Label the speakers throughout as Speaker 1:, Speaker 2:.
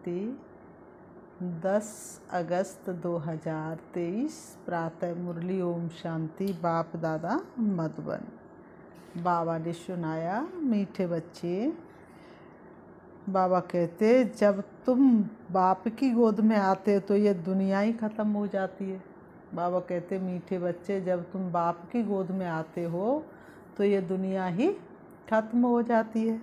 Speaker 1: शांति 10 अगस्त 2023 प्रातः मुरली ओम शांति। बाप दादा मधुबन। बाबा ने सुनाया, मीठे बच्चे, बाबा कहते जब तुम बाप की गोद में आते हो तो ये दुनिया ही ख़त्म हो जाती है। बाबा कहते मीठे बच्चे, जब तुम बाप की गोद में आते हो तो ये दुनिया ही ख़त्म हो जाती है।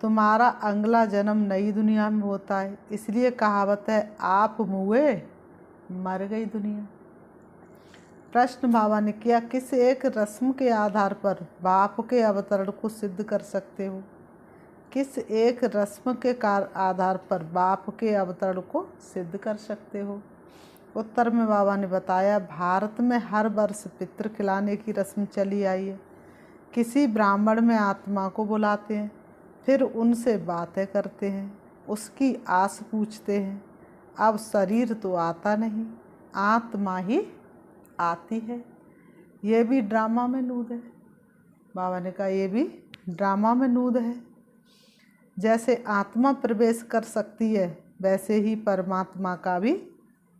Speaker 1: तुम्हारा अगला जन्म नई दुनिया में होता है। इसलिए कहावत है, आप मुए मर गई दुनिया। प्रश्न बाबा ने किया, किस एक रस्म के आधार पर बाप के अवतरण को सिद्ध कर सकते हो? किस एक रस्म के आधार पर बाप के अवतरण को सिद्ध कर सकते हो? उत्तर में बाबा ने बताया, भारत में हर वर्ष पितृ खिलाने की रस्म चली आई है। किसी ब्राह्मण में आत्मा को बुलाते हैं, फिर उनसे बातें करते हैं, उसकी आस पूछते हैं। अब शरीर तो आता नहीं, आत्मा ही आती है। ये भी ड्रामा में नूद है। बाबा ने कहा ये भी ड्रामा में नूद है। जैसे आत्मा प्रवेश कर सकती है, वैसे ही परमात्मा का भी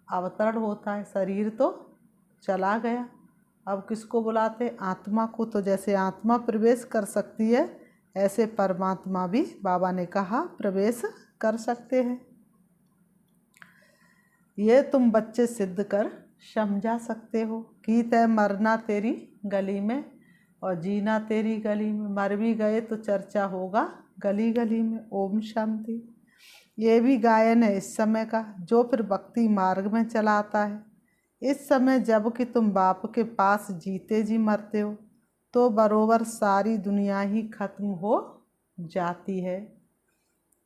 Speaker 1: अवतरण होता है। शरीर तो चला गया, अब किसको बुलाते? आत्मा को। तो जैसे आत्मा प्रवेश कर सकती है, ऐसे परमात्मा भी बाबा ने कहा प्रवेश कर सकते हैं। ये तुम बच्चे सिद्ध कर समझा सकते हो कि तय मरना तेरी गली में और जीना तेरी गली में। मर भी गए तो चर्चा होगा गली गली में। ओम शांति। ये भी गायन है इस समय का, जो फिर भक्ति मार्ग में चला आता है। इस समय जब कि तुम बाप के पास जीते जी मरते हो तो बरोबर सारी दुनिया ही खत्म हो जाती है।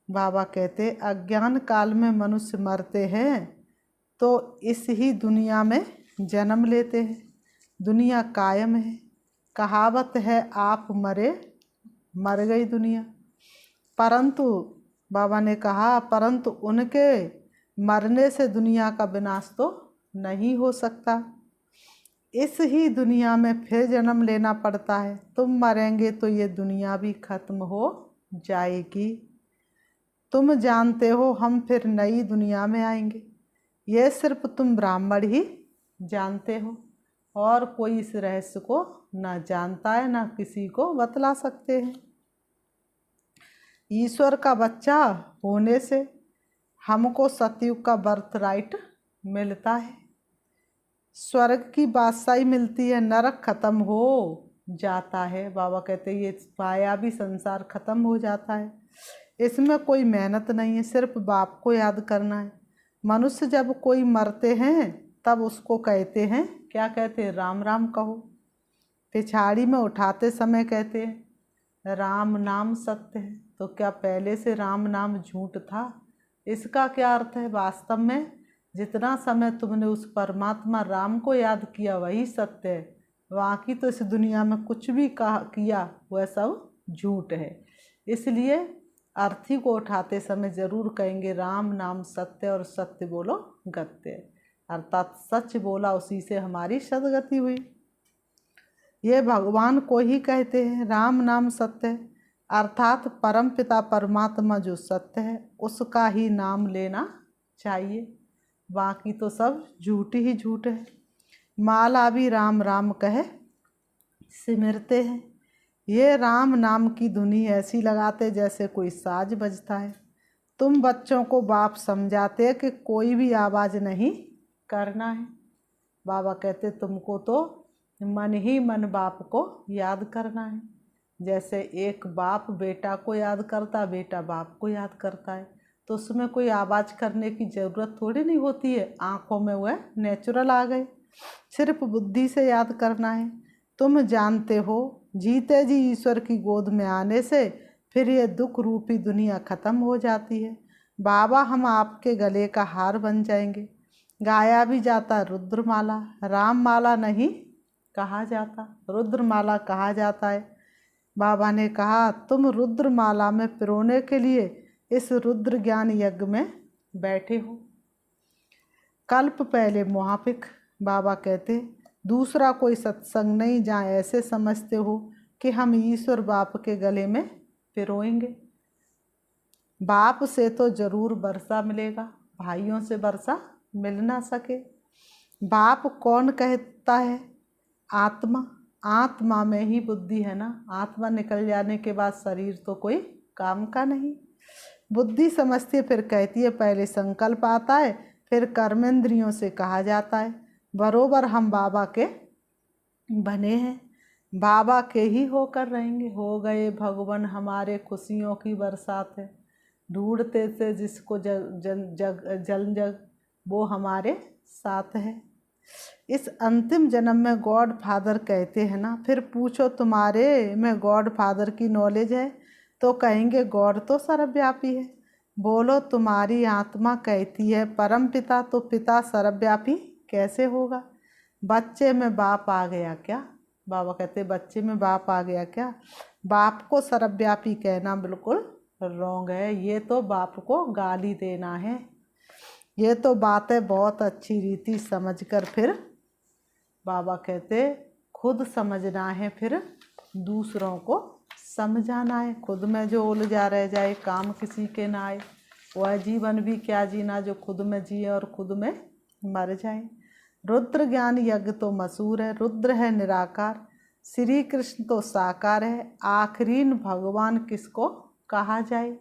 Speaker 1: बाबा कहते, अज्ञान काल में मनुष्य मरते हैं तो इस ही दुनिया में जन्म लेते हैं। दुनिया कायम है। कहावत है, आप मरे मर गई दुनिया। परंतु बाबा ने कहा, परंतु उनके मरने से दुनिया का विनाश तो नहीं हो सकता। इस ही दुनिया में फिर जन्म लेना पड़ता है। तुम मरेंगे तो ये दुनिया भी खत्म हो जाएगी। तुम जानते हो हम फिर नई दुनिया में आएंगे। ये सिर्फ तुम ब्राह्मण ही जानते हो, और कोई इस रहस्य को ना जानता है, ना किसी को बतला सकते हैं। ईश्वर का बच्चा होने से हमको सतयुग का बर्थ राइट मिलता है। स्वर्ग की बादशाही मिलती है, नरक खत्म हो जाता है। बाबा कहते ये मायावी संसार खत्म हो जाता है। इसमें कोई मेहनत नहीं है, सिर्फ बाप को याद करना है। मनुष्य जब कोई मरते हैं तब उसको कहते हैं, क्या कहते हैं? राम राम कहो। पिछाड़ी में उठाते समय कहते हैं राम नाम सत्य है। तो क्या पहले से राम नाम झूठ था? इसका क्या अर्थ है? वास्तव में जितना समय तुमने उस परमात्मा राम को याद किया वही सत्य है। बाकी तो इस दुनिया में कुछ भी किया वह सब झूठ है। इसलिए अर्थी को उठाते समय जरूर कहेंगे राम नाम सत्य, और सत्य बोलो गत्य, अर्थात सच बोला उसी से हमारी सदगति हुई। ये भगवान को ही कहते हैं राम नाम सत्य है, अर्थात परम पिता परमात्मा जो सत्य है उसका ही नाम लेना चाहिए। बाकी तो सब झूठ ही झूठ है। माला भी राम राम कहे सिमरते हैं। ये राम नाम की धुनी ऐसी लगाते जैसे कोई साज बजता है। तुम बच्चों को बाप समझाते कि कोई भी आवाज़ नहीं करना है। बाबा कहते तुमको तो मन ही मन बाप को याद करना है। जैसे एक बाप बेटा को याद करता, बेटा बाप को याद करता है, तो उसमें कोई आवाज़ करने की ज़रूरत थोड़ी नहीं होती है। आँखों में वह नेचुरल आ गए। सिर्फ बुद्धि से याद करना है। तुम जानते हो जीते जी ईश्वर की गोद में आने से फिर ये दुख रूपी दुनिया ख़त्म हो जाती है। बाबा हम आपके गले का हार बन जाएंगे। गाया भी जाता रुद्रमाला, राम माला नहीं कहा जाता, रुद्रमाला कहा जाता है। बाबा ने कहा तुम रुद्रमाला में पिरोने के लिए इस रुद्र ज्ञान यज्ञ में बैठे हो। कल्प पहले मुआफिक। बाबा कहते दूसरा कोई सत्संग नहीं जहाँ ऐसे समझते हो कि हम ईश्वर बाप के गले में पिरोएंगे। बाप से तो जरूर वर्षा मिलेगा, भाइयों से वर्षा मिल ना सके। बाप कौन कहता है? आत्मा। आत्मा में ही बुद्धि है ना, आत्मा निकल जाने के बाद शरीर तो कोई काम का नहीं। बुद्धि समझती है, फिर कहती है पहले संकल्प आता है, फिर कर्मेंद्रियों से कहा जाता है। बरोबर हम बाबा के बने हैं, बाबा के ही होकर रहेंगे। हो गए भगवान हमारे खुशियों की बरसात है, ढूंढते थे जिसको जग वो हमारे साथ है। इस अंतिम जन्म में गॉड फादर कहते हैं ना, फिर पूछो तुम्हारे में गॉड फादर की नॉलेज है? तो कहेंगे गॉड तो सर्वव्यापी है। बोलो तुम्हारी आत्मा कहती है परम पिता, तो पिता सर्वव्यापी कैसे होगा? बच्चे में बाप आ गया क्या? बाबा कहते बच्चे में बाप आ गया क्या? बाप को सर्वव्यापी कहना बिल्कुल रॉन्ग है, ये तो बाप को गाली देना है। ये तो बातें बहुत अच्छी रीति समझकर फिर बाबा कहते खुद समझना है, फिर दूसरों को समझाना है। खुद में जो उलझा रह जाए, काम किसी के ना आए, वह जीवन भी क्या जीना जो खुद में जिए और खुद में मर जाए। रुद्र ज्ञान यज्ञ तो मशहूर है, रुद्र है निराकार, श्री कृष्ण तो साकार है, आखिरीन भगवान किसको कहा जाए?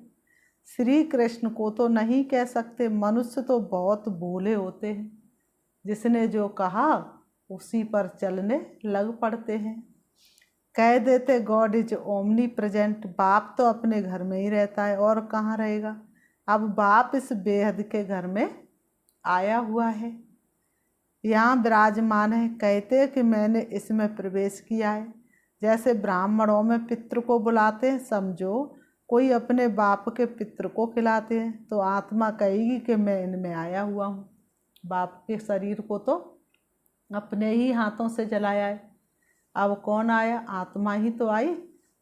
Speaker 1: श्री कृष्ण को तो नहीं कह सकते, मनुष्य तो बहुत भोले होते हैं, जिसने जो कहा उसी पर चलने लग पड़ते हैं। कह देते गॉड इज ओमनी प्रेजेंट, बाप तो अपने घर में ही रहता है और कहाँ रहेगा। अब बाप इस बेहद के घर में आया हुआ है, यहाँ विराजमान है। कहते कि मैंने इसमें प्रवेश किया है। जैसे ब्राह्मणों में पितृ को बुलाते हैं, समझो कोई अपने बाप के पितृ को खिलाते हैं, तो आत्मा कहेगी कि मैं इनमें आया हुआ हूँ। बाप के शरीर को तो अपने ही हाथों से जलाया है, अब कौन आया? आत्मा ही तो आई।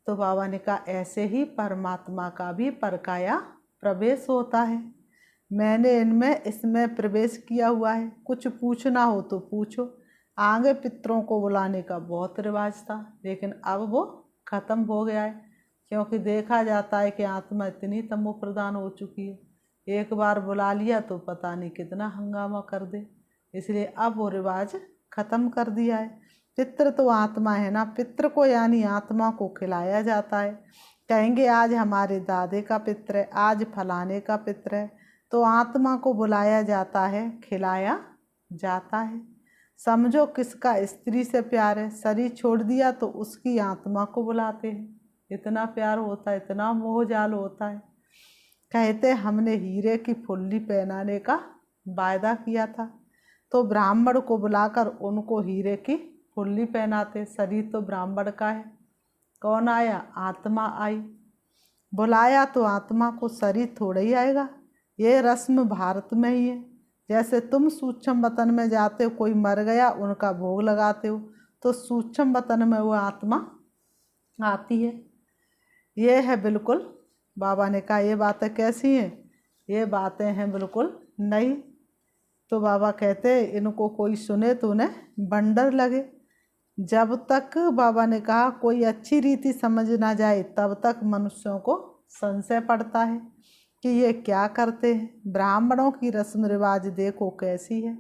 Speaker 1: तो बाबा ने कहा ऐसे ही परमात्मा का भी परकाया प्रवेश होता है। मैंने इनमें इसमें प्रवेश किया हुआ है। कुछ पूछना हो तो पूछो। आगे पितरों को बुलाने का बहुत रिवाज था, लेकिन अब वो खत्म हो गया है, क्योंकि देखा जाता है कि आत्मा इतनी तमो प्रधान हो चुकी है, एक बार बुला लिया तो पता नहीं कितना हंगामा कर दे, इसलिए अब वो रिवाज खत्म कर दिया है। पितृ तो आत्मा है ना, पितृ को यानी आत्मा को खिलाया जाता है। कहेंगे आज हमारे दादे का पितृ है, आज फलाने का पितृ है, तो आत्मा को बुलाया जाता है, खिलाया जाता है। समझो किसका स्त्री से प्यार है, शरीर छोड़ दिया तो उसकी आत्मा को बुलाते हैं, इतना प्यार होता है, इतना मोह जाल होता है। कहते हमने हीरे की फुल्ली पहनाने का वायदा किया था, तो ब्राह्मण को बुलाकर उनको हीरे की फुल्ली पहनाते। शरीर तो ब्राह्मण का है, कौन आया? आत्मा आई। बुलाया तो आत्मा को, शरीर थोड़ा ही आएगा। ये रस्म भारत में ही है। जैसे तुम सूक्ष्म वतन में जाते हो, कोई मर गया, उनका भोग लगाते हो, तो सूक्ष्म वतन में वो आत्मा आती है। ये है बिल्कुल, बाबा ने कहा ये बातें कैसी हैं? ये बातें हैं बिल्कुल नई। तो बाबा कहते इनको कोई सुने तो उन्हें बंडर लगे। जब तक बाबा ने कहा कोई अच्छी रीति समझ ना जाए, तब तक मनुष्यों को संशय पड़ता है कि ये क्या करते हैं। ब्राह्मणों की रस्म रिवाज देखो कैसी है,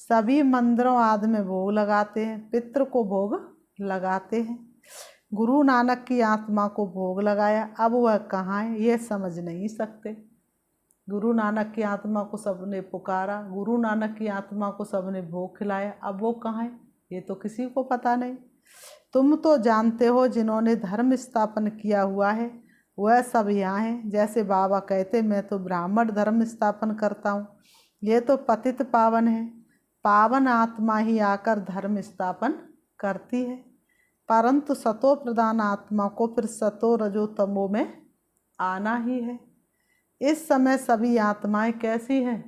Speaker 1: सभी मंदिरों आदि में भोग लगाते हैं, पितृ को भोग लगाते हैं। गुरु नानक की आत्मा को भोग लगाया, अब वह कहाँ है ये समझ नहीं सकते। गुरु नानक की आत्मा को सबने पुकारा, गुरु नानक की आत्मा को सबने भोग खिलाया, अब वो कहाँ है ये तो किसी को पता नहीं। तुम तो जानते हो जिन्होंने धर्म स्थापन किया हुआ है वह सब यहाँ हैं। जैसे बाबा कहते मैं तो ब्राह्मण धर्म स्थापन करता हूँ, ये तो पतित पावन है। पावन आत्मा ही आकर धर्म स्थापन करती है, परंतु सतो प्रधान आत्मा को फिर सतो रजो तमो में आना ही है। इस समय सभी आत्माएं कैसी हैं?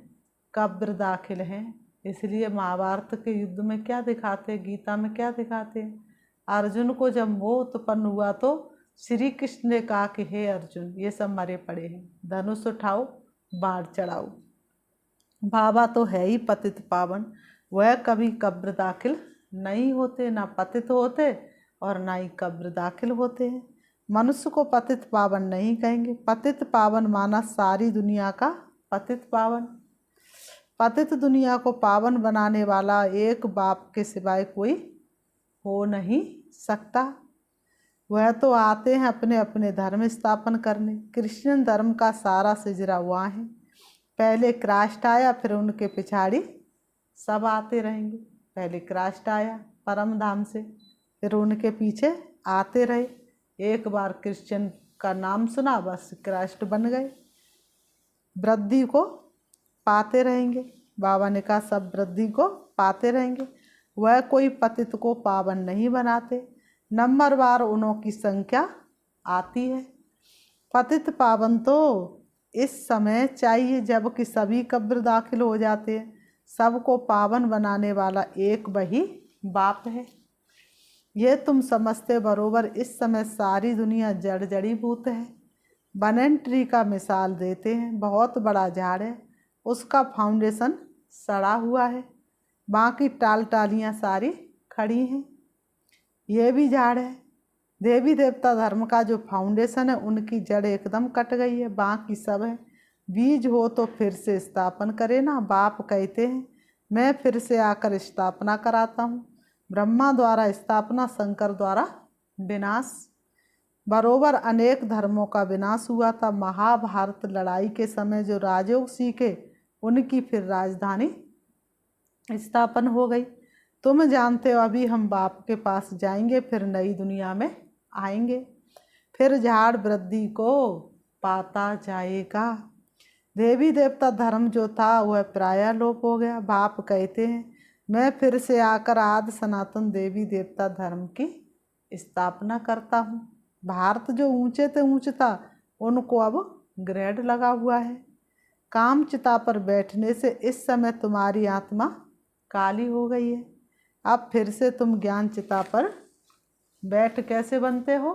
Speaker 1: कब्र दाखिल हैं। इसलिए महाभारत के युद्ध में क्या दिखाते, गीता में क्या दिखाते? अर्जुन को जब मोह उत्पन्न हुआ तो श्री कृष्ण ने कहा कि हे अर्जुन ये सब मरे पड़े हैं, धनुष उठाओ, बाढ़ चढ़ाओ। बाबा तो है ही पतित पावन, वह कभी कब्र दाखिल नहीं होते, ना पतित होते और ना ही कब्र दाखिल होते हैं। मनुष्य को पतित पावन नहीं कहेंगे। पतित पावन माना सारी दुनिया का पतित पावन। पतित दुनिया को पावन बनाने वाला एक बाप के सिवाय कोई हो नहीं सकता। वह तो आते हैं अपने अपने धर्म स्थापन करने। क्रिश्चियन धर्म का सारा सिजरा वहाँ है। पहले क्राइस्ट आया, फिर उनके पिछाड़ी सब आते रहेंगे। पहले क्राइस्ट आया परम धाम से, फिर उनके पीछे आते रहे। एक बार क्रिश्चियन का नाम सुना, बस क्राइस्ट बन गए। वृद्धि को पाते रहेंगे। बाबा ने कहा सब वृद्धि को पाते रहेंगे। वह कोई पतित को पावन नहीं बनाते। नंबरवार उनों की संख्या आती है। पतित पावन तो इस समय चाहिए जबकि सभी कब्र दाखिल हो जाते हैं। सबको पावन बनाने वाला एक वही बाप है। ये तुम समझते बरोबर इस समय सारी दुनिया जड़ जड़ीभूत है। बनन ट्री का मिसाल देते हैं। बहुत बड़ा झाड़ है, उसका फाउंडेशन सड़ा हुआ है, बाकी टाल टालियाँ सारी खड़ी हैं। ये भी झाड़ है। देवी देवता धर्म का जो फाउंडेशन है उनकी जड़ एकदम कट गई है, बाकी सब है। बीज हो तो फिर से स्थापन करे ना। बाप कहते हैं मैं फिर से आकर स्थापना कराता हूँ। ब्रह्मा द्वारा स्थापना, शंकर द्वारा विनाश। बरोबर अनेक धर्मों का विनाश हुआ था। महाभारत लड़ाई के समय जो राजयोग सीखे उनकी फिर राजधानी स्थापन हो गई। तुम जानते हो अभी हम बाप के पास जाएंगे, फिर नई दुनिया में आएंगे। फिर झाड़ वृद्धि को पाता जाएगा। देवी देवता धर्म जो था वह प्रायः लोप हो गया। बाप कहते हैं मैं फिर से आकर आदि सनातन देवी देवता धर्म की स्थापना करता हूँ। भारत जो ऊंचे से ऊंचा था उनको अब ग्रेड लगा हुआ है। काम चिता पर बैठने से इस समय तुम्हारी आत्मा काली हो गई है। अब फिर से तुम ज्ञान चिता पर बैठ कैसे बनते हो?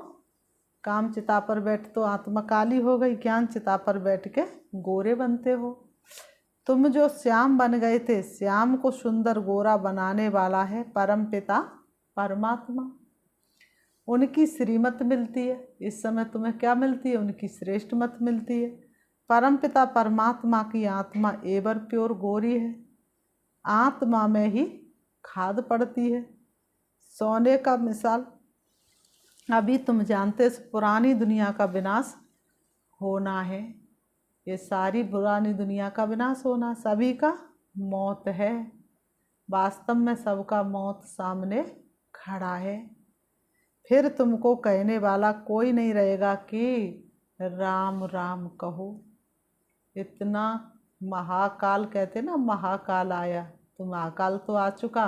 Speaker 1: काम चिता पर बैठ तो आत्मा काली हो गई, ज्ञान चिता पर बैठ के गोरे बनते हो। तुम जो श्याम बन गए थे, श्याम को सुंदर गोरा बनाने वाला है परम पिता परमात्मा। उनकी श्रीमत मिलती है। इस समय तुम्हें क्या मिलती है? उनकी श्रेष्ठ मत मिलती है। परम पिता परमात्मा की आत्मा एवर प्योर गोरी है। आत्मा में ही खाद पड़ती है। सोने का मिसाल अभी तुम जानते पुरानी दुनिया का विनाश होना है। ये सारी पुरानी दुनिया का विनाश होना, सभी का मौत है। वास्तव में सबका मौत सामने खड़ा है। फिर तुमको कहने वाला कोई नहीं रहेगा कि राम राम कहो। इतना महाकाल कहते ना, महाकाल आया तो महाकाल तो आ चुका,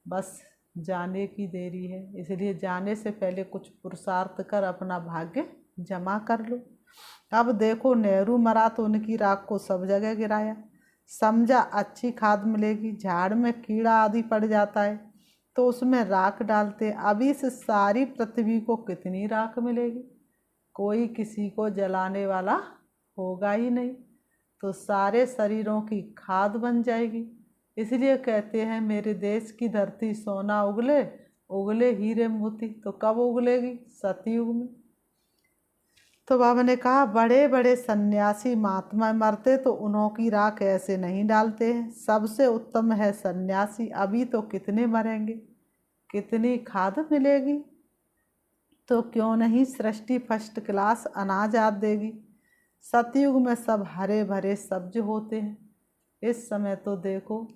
Speaker 1: बस जाने की देरी है। इसलिए जाने से पहले कुछ पुरुषार्थ कर अपना भाग्य जमा कर लो। अब देखो नेहरू मरा तो उनकी राख को सब जगह गिराया। समझा अच्छी खाद मिलेगी, झाड़ में कीड़ा आदि पड़ जाता है तो उसमें राख डालते। अभी इस सारी पृथ्वी को कितनी राख मिलेगी? कोई किसी को जलाने वाला होगा ही नहीं, तो सारे शरीरों की खाद बन जाएगी। इसलिए कहते हैं मेरे देश की धरती सोना उगले, उगले हीरे मोती। तो कब उगलेगी? सतयुग में। तो बाबा ने कहा बड़े बड़े सन्यासी महात्मा मरते तो उन्हों की राख ऐसे नहीं डालते हैं। सबसे उत्तम है सन्यासी। अभी तो कितने मरेंगे, कितनी खाद मिलेगी? तो क्यों नहीं सृष्टि फर्स्ट क्लास अनाज आद देगी। सतयुग में सब हरे भरे सब्ज होते हैं। इस समय तो देखो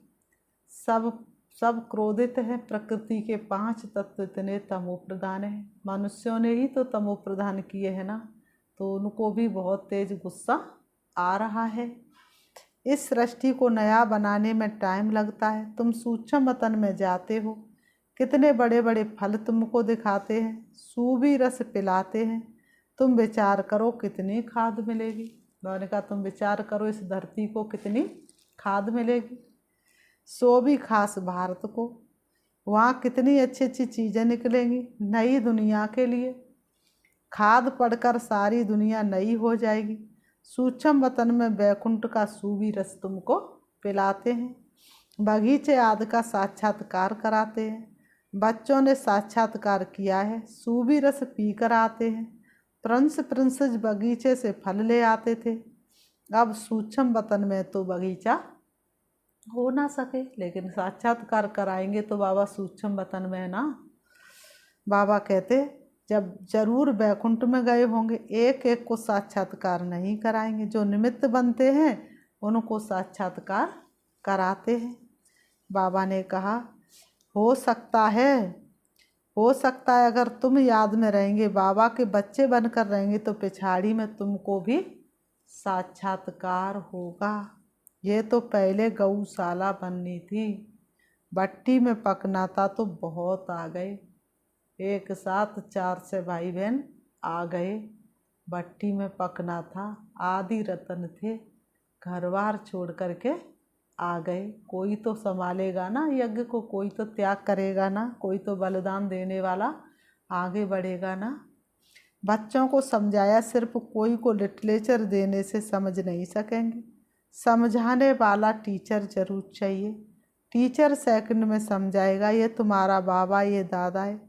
Speaker 1: सब क्रोधित है। प्रकृति के 5 तत्व इतने तमोप्रधान हैं। मनुष्यों ने ही तो तमोप्रधान किए हैं ना, तो उनको भी बहुत तेज गुस्सा आ रहा है। इस सृष्टि को नया बनाने में टाइम लगता है। तुम सूक्ष्म वतन में जाते हो, कितने बड़े बड़े फल तुमको दिखाते हैं, सूबी रस पिलाते हैं। तुम विचार करो कितनी खाद मिलेगी। मैंने कहा तुम विचार करो इस धरती को कितनी खाद मिलेगी। सो भी खास भारत को, वहाँ कितनी अच्छी अच्छी चीज़ें निकलेंगी नई दुनिया के लिए। खाद पड़कर सारी दुनिया नई हो जाएगी। सूक्ष्म वतन में बैकुंठ का सूबी रस तुमको पिलाते हैं। बगीचे आदि का साक्षात्कार कराते हैं। बच्चों ने साक्षात्कार किया है, सूबी रस पी कर आते हैं। प्रिंस प्रिंसेस बगीचे से फल ले आते थे। अब सूक्ष्म वतन में तो बगीचा हो ना सके, लेकिन साक्षात्कार कराएंगे तो बाबा सूक्ष्म वतन में ना। बाबा कहते जब जरूर बैकुंठ में गए होंगे, एक एक को साक्षात्कार नहीं कराएंगे, जो निमित्त बनते हैं उनको साक्षात्कार कराते हैं। बाबा ने कहा हो सकता है अगर तुम याद में रहेंगे, बाबा के बच्चे बनकर रहेंगे, तो पिछाड़ी में तुमको भी साक्षात्कार होगा। ये तो पहले गौशाला बननी थी, भट्टी में पकना था तो बहुत आ गए, एक साथ 4 से भाई बहन आ गए। भट्टी में पकना था, आदि रतन थे, घर बार छोड़ करके आ गए। कोई तो संभालेगा ना यज्ञ को, कोई तो त्याग करेगा ना, कोई तो बलिदान देने वाला आगे बढ़ेगा ना। बच्चों को समझाया, सिर्फ कोई को लिटरेचर देने से समझ नहीं सकेंगे, समझाने वाला टीचर जरूर चाहिए। टीचर सेकंड में समझाएगा, ये तुम्हारा बाबा, ये दादा है,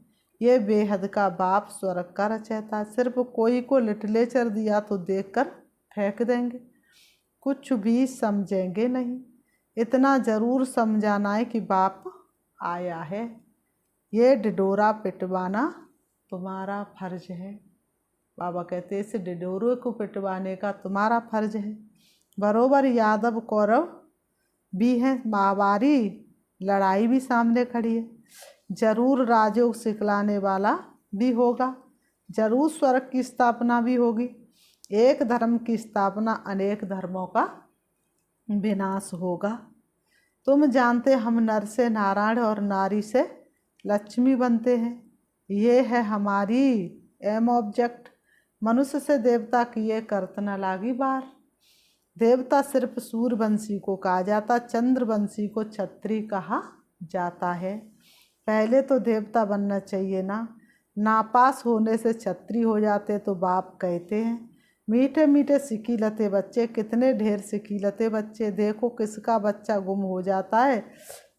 Speaker 1: ये बेहद का बाप, स्वर्ग का रचयिता। सिर्फ कोई को लिटरेचर दिया तो देखकर फेंक देंगे, कुछ भी समझेंगे नहीं। इतना जरूर समझाना है कि बाप आया है, ये डिडोरा पिटवाना तुम्हारा फर्ज है। बाबा कहते इस डिडोरे को पिटवाने का तुम्हारा फर्ज है। बरोबर यादव कौरव भी हैं, महावारी लड़ाई भी सामने खड़ी है, जरूर राजयोग सिखलाने वाला भी होगा, जरूर स्वर्ग की स्थापना भी होगी। एक धर्म की स्थापना अनेक धर्मों का विनाश होगा। तुम जानते हम नर से नारायण और नारी से लक्ष्मी बनते हैं, ये है हमारी एम ऑब्जेक्ट। मनुष्य से देवता किए करत न लागी बार। देवता सिर्फ सूर्यवंशी को कहा जाता, चंद्रवंशी को क्षत्रिय कहा जाता है। पहले तो देवता बनना चाहिए ना, नापास होने से क्षत्रिय हो जाते तो बाप कहते हैं। मीठे मीठे सिकीलते बच्चे, कितने ढेर सिकीलते बच्चे, देखो किसका बच्चा गुम हो जाता है,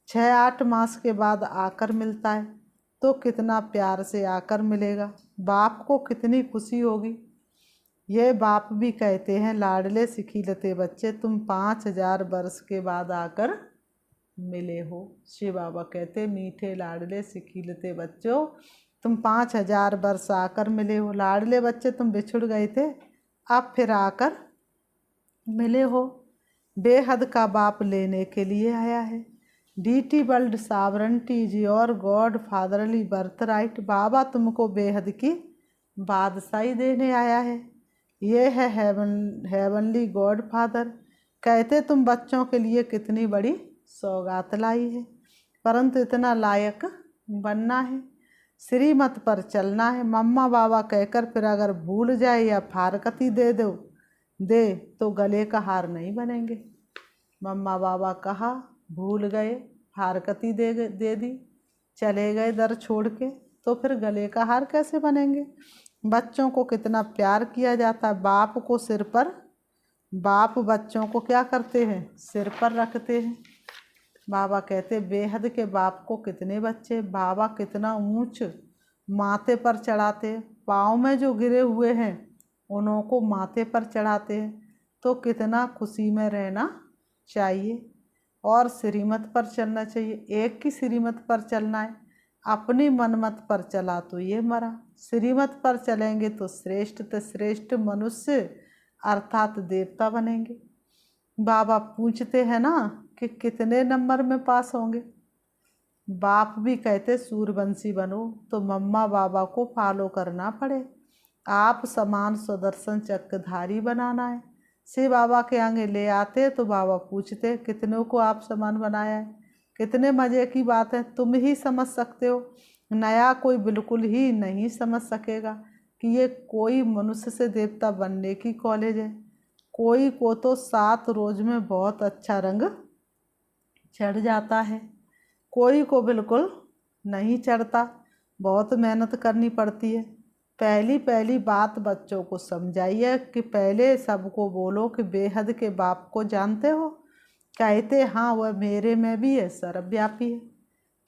Speaker 1: 6-8 मास के बाद आकर मिलता है तो कितना प्यार से आकर मिलेगा, बाप को कितनी खुशी होगी। ये बाप भी कहते हैं, लाडले सिकीलते बच्चे, तुम 5000 वर्ष के बाद आकर मिले हो। शिव बाबा कहते मीठे लाडले सिकीलते बच्चों, तुम 5000 वर्ष आकर मिले हो। लाडले बच्चे तुम बिछुड़ गए थे, अब फिर आकर मिले हो। बेहद का बाप लेने के लिए आया है। Deity world sovereignty is your god fatherly birth right. बाबा तुमको बेहद की बादशाही देने आया है, ये है हेवनली गॉड फादर। कहते तुम बच्चों के लिए कितनी बड़ी सौगात लाई है, परंतु इतना लायक बनना है, श्रीमत पर चलना है। मम्मा बाबा कहकर फिर अगर भूल जाए या फारकती दे तो गले का हार नहीं बनेंगे। मम्मा बाबा कहा, भूल गए, फारकती दे दी, चले गए दर छोड़ के, तो फिर गले का हार कैसे बनेंगे। बच्चों को कितना प्यार किया जाता है, बाप को सिर पर, बाप बच्चों को क्या करते हैं, सिर पर रखते हैं। बाबा कहते बेहद के बाप को कितने बच्चे, बाबा कितना ऊंच माथे पर चढ़ाते, पाँव में जो गिरे हुए हैं उन्हों को माथे पर चढ़ाते हैं, तो कितना खुशी में रहना चाहिए और श्रीमत पर चलना चाहिए। एक की श्रीमत पर चलना है, अपनी मनमत पर चला तो ये मरा। श्रीमत पर चलेंगे तो श्रेष्ठ से श्रेष्ठ मनुष्य अर्थात देवता बनेंगे। बाबा पूछते हैं ना कि कितने नंबर में पास होंगे। बाप भी कहते सूर्यवंशी बनो तो मम्मा बाबा को फॉलो करना पड़े, आप समान सुदर्शन चक्रधारी बनाना है। शिव बाबा के आगे ले आते तो बाबा पूछते कितनों को आप समान बनाया है। कितने मज़े की बात है, तुम ही समझ सकते हो, नया कोई बिल्कुल ही नहीं समझ सकेगा कि ये कोई मनुष्य से देवता बनने की कॉलेज है। कोई को तो 7 रोज में बहुत अच्छा रंग चढ़ जाता है, कोई को बिल्कुल नहीं चढ़ता, बहुत मेहनत करनी पड़ती है। पहली बात बच्चों को समझाइए कि पहले सबको बोलो कि बेहद के बाप को जानते हो। कहते हाँ वह मेरे में भी है, सर्वव्यापी है,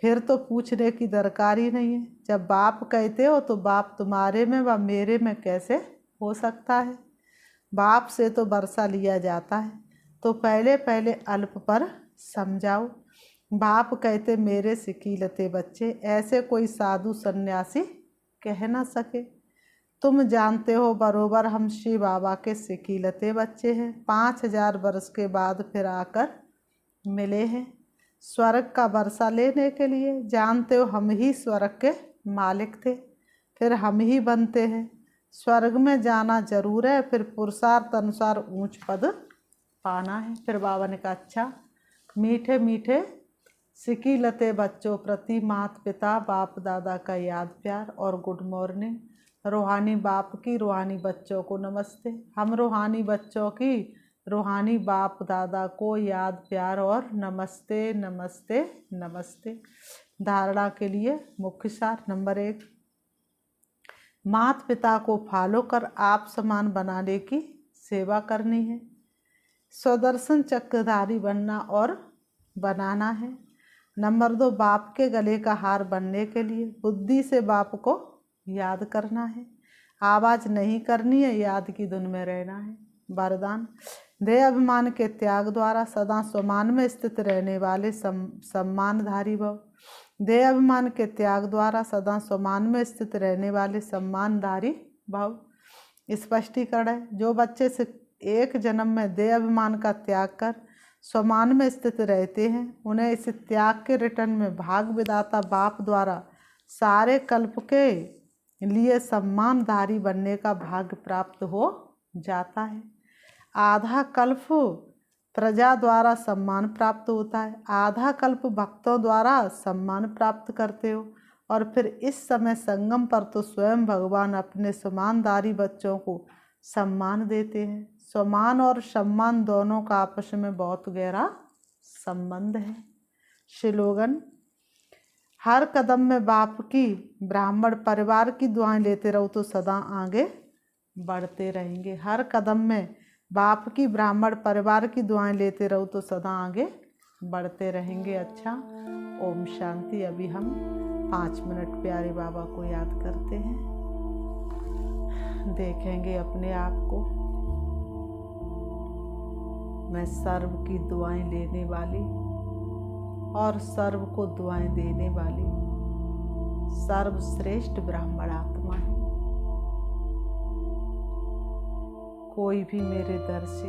Speaker 1: फिर तो पूछने की दरकार ही नहीं है। जब बाप कहते हो तो बाप तुम्हारे में व मेरे में कैसे हो सकता है। बाप से तो वर्षा लिया जाता है, तो पहले पहले अल्प पर समझाओ। बाप कहते मेरे सिकीलते बच्चे, ऐसे कोई साधु सन्यासी कह ना सके। तुम जानते हो बरोबर हम शिव बाबा के सिकीलते बच्चे हैं। 5000 वर्ष के बाद फिर आकर मिले हैं स्वर्ग का वर्षा लेने के लिए। जानते हो हम ही स्वर्ग के मालिक थे, फिर हम ही बनते हैं। स्वर्ग में जाना जरूर है, फिर पुरुषार्थ अनुसार ऊंच पद पाना है। फिर बाबा ने कहा अच्छा, मीठे मीठे सिकीलते बच्चों प्रति माता पिता बाप दादा का याद प्यार और गुड मॉर्निंग। रूहानी बाप की रूहानी बच्चों को नमस्ते। हम रूहानी बच्चों की रूहानी बाप दादा को याद प्यार और नमस्ते नमस्ते नमस्ते। धारणा के लिए मुख्य सार नंबर 1, माता पिता को फॉलो कर आप समान बनाने की सेवा करनी है। स्वदर्शन चक्रधारी बनना और बनाना है। नंबर 2, बाप के गले का हार बनने के लिए बुद्धि से बाप को याद करना है। आवाज़ नहीं करनी है, याद की धुन में रहना है। वरदान, देह अभिमान के त्याग द्वारा सदा स्वमान में स्थित रहने वाले सम्मानधारी भव। देह अभिमान के त्याग द्वारा सदा स्वमान में स्थित रहने वाले सम्मानधारी भव। स्पष्टीकरण है, जो बच्चे से एक जन्म में देह अभिमान का त्याग कर स्वमान में स्थित रहते हैं, उन्हें इस त्याग के रिटर्न में भाग विधाता बाप द्वारा सारे कल्प के लिए सम्मानधारी बनने का भाग्य प्राप्त हो जाता है। आधा कल्प प्रजा द्वारा सम्मान प्राप्त होता है, आधा कल्प भक्तों द्वारा सम्मान प्राप्त करते हो, और फिर इस समय संगम पर तो स्वयं भगवान अपने सम्मानधारी बच्चों को सम्मान देते हैं। सम्मान और सम्मान दोनों का आपस में बहुत गहरा संबंध है। स्लोगन, हर कदम में बाप की ब्राह्मण परिवार की दुआएं लेते रहो तो सदा आगे बढ़ते रहेंगे। हर कदम में बाप की ब्राह्मण परिवार की दुआएं लेते रहो तो सदा आगे बढ़ते रहेंगे। अच्छा, ओम शांति। अभी हम 5 मिनट प्यारे बाबा को याद करते हैं। देखेंगे अपने आप को, मैं सर्व की दुआएं लेने वाली और सर्व को दुआएं देने वाली सर्वश्रेष्ठ ब्राह्मण आत्मा है। कोई भी मेरे दर से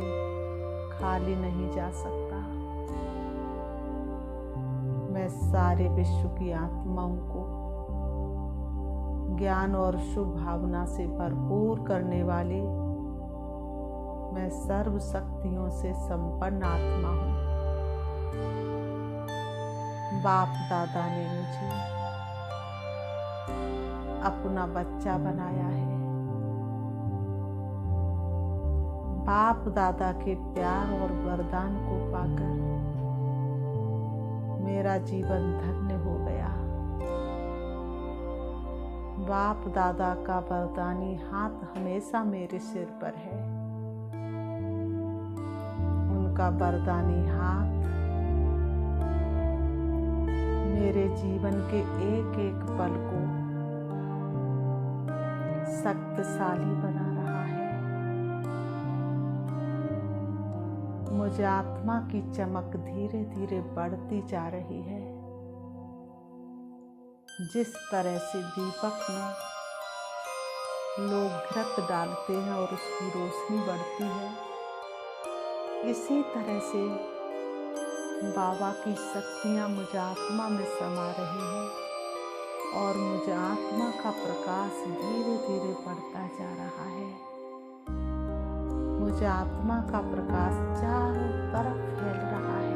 Speaker 1: खाली नहीं जा सकता। मैं सारे विश्व की आत्माओं को ज्ञान और शुभ भावना से भरपूर करने वाली मैं सर्व शक्तियों से संपन्न आत्मा हूँ। बाप दादा ने मुझे अपना बच्चा बनाया है। बाप दादा के प्यार और वरदान को पाकर मेरा जीवन धन्य हो गया। बाप दादा का वरदानी हाथ हमेशा मेरे सिर पर है। उनका वरदानी हाथ मेरे जीवन के एक एक पल को शक्तिशाली बना रहा है। मुझे आत्मा की चमक धीरे धीरे बढ़ती जा रही है। जिस तरह से दीपक में लोग घृत डालते हैं और उसकी रोशनी बढ़ती है, इसी तरह से बाबा की शक्तियाँ मुझे आत्मा में समा रही हैं और मुझे आत्मा का प्रकाश धीरे धीरे बढ़ता जा रहा है। मुझे आत्मा का प्रकाश चारों तरफ फैल रहा है।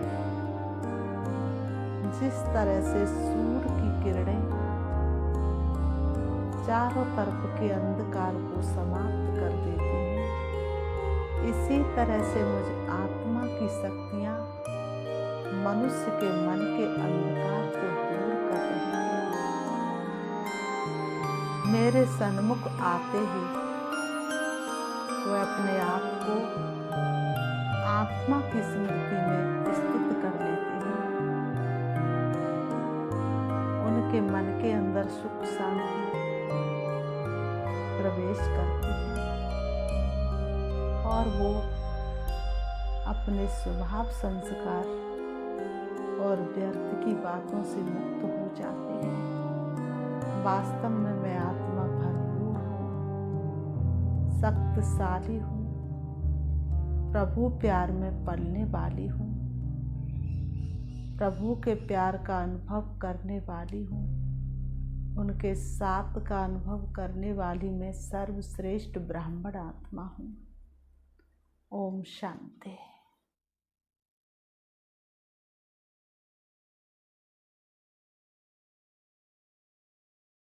Speaker 1: जिस तरह से सूर्य की किरणें चारों तरफ के अंधकार को समाप्त कर देती हैं, इसी तरह से मुझे आत्मा की शक्तियाँ मनुष्य के मन के अंधकार को दूर कर रही हैं। मेरे सन्मुख आते ही वह अपने आप को आत्मा की स्मृति में स्थित कर लेती हैं। उनके मन के अंदर सुख शांति प्रवेश करती है। और वो अपने स्वभाव संस्कार और व्यर्थ की बातों से मुक्त हो जाते हैं। वास्तव में मैं आत्मा भरपूर हूँ, शक्तिशाली हूँ, प्रभु प्यार में पलने वाली हूँ, प्रभु के प्यार का अनुभव करने वाली हूँ, उनके साथ का अनुभव करने वाली मैं सर्वश्रेष्ठ ब्राह्मण आत्मा हूँ। ओम शांति।